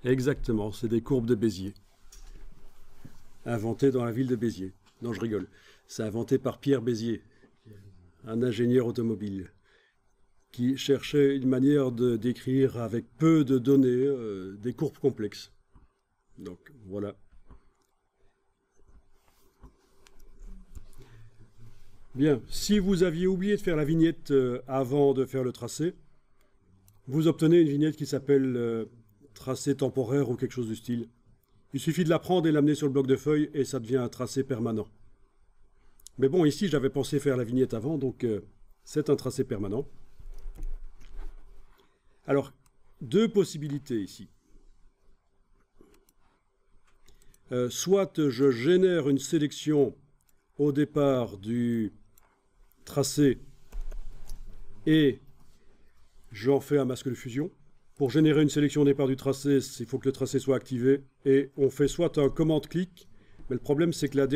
Exactement, c'est des courbes de Bézier. Inventées dans la ville de Béziers. Non, je rigole. C'est inventé par Pierre Bézier, un ingénieur automobile, qui cherchait une manière de décrire avec peu de données des courbes complexes. Donc, voilà. Bien, si vous aviez oublié de faire la vignette avant de faire le tracé, vous obtenez une vignette qui s'appelle tracé temporaire ou quelque chose du style. Il suffit de la prendre et l'amener sur le bloc de feuilles et ça devient un tracé permanent. Mais bon, ici, j'avais pensé faire la vignette avant, donc c'est un tracé permanent. Alors, deux possibilités ici. Soit je génère une sélection au départ du tracé et j'en fais un masque de fusion. Pour générer une sélection au départ du tracé, il faut que le tracé soit activé et on fait soit un commande-clic, mais le problème c'est que le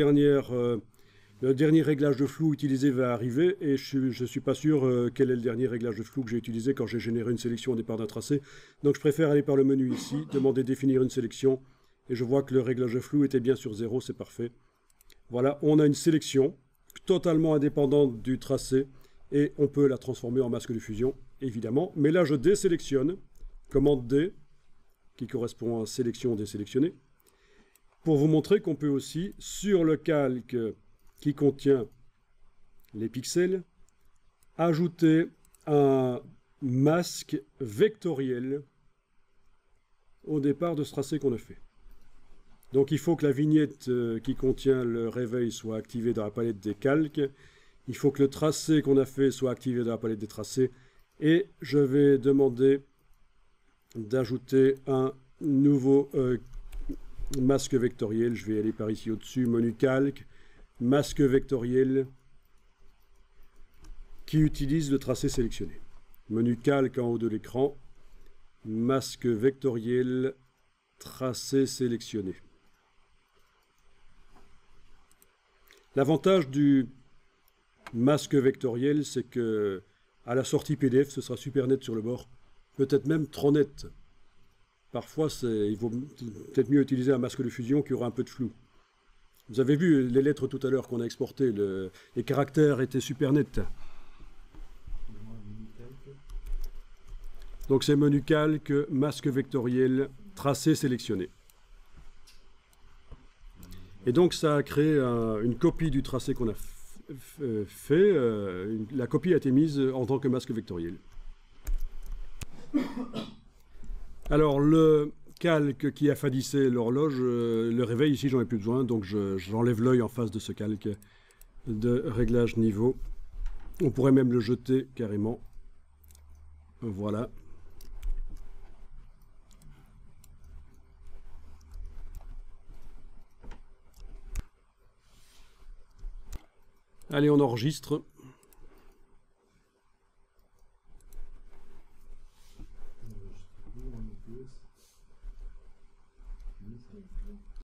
dernier réglage de flou utilisé va arriver et je ne suis pas sûr quel est le dernier réglage de flou que j'ai utilisé quand j'ai généré une sélection au départ d'un tracé. Donc je préfère aller par le menu ici, demander définir une sélection et je vois que le réglage de flou était bien sur 0, c'est parfait. Voilà, on a une sélection totalement indépendante du tracé et on peut la transformer en masque de fusion, évidemment. Mais là, je désélectionne, commande D, qui correspond à sélection désélectionnée, pour vous montrer qu'on peut aussi, sur le calque qui contient les pixels, ajouter un masque vectoriel au départ de ce tracé qu'on a fait. Donc il faut que la vignette qui contient le réveil soit activée dans la palette des calques. Il faut que le tracé qu'on a fait soit activé dans la palette des tracés. Et je vais demander d'ajouter un nouveau masque vectoriel. Je vais aller par ici au-dessus, menu calque, masque vectoriel qui utilise le tracé sélectionné. Menu calque en haut de l'écran, masque vectoriel, tracé sélectionné. L'avantage du masque vectoriel, c'est que à la sortie PDF, ce sera super net sur le bord, peut-être même trop net. Parfois, il vaut peut-être mieux utiliser un masque de fusion qui aura un peu de flou. Vous avez vu les lettres tout à l'heure qu'on a exportées, les caractères étaient super nets. Donc c'est menu calque, masque vectoriel, tracé sélectionné. Et donc ça a créé une copie du tracé qu'on a fait. La copie a été mise en tant que masque vectoriel. Alors le calque qui affadissait l'horloge, le réveil ici j'en ai plus besoin, donc j'enlève l'œil en face de ce calque de réglage niveau. On pourrait même le jeter carrément. Voilà. Allez, on enregistre.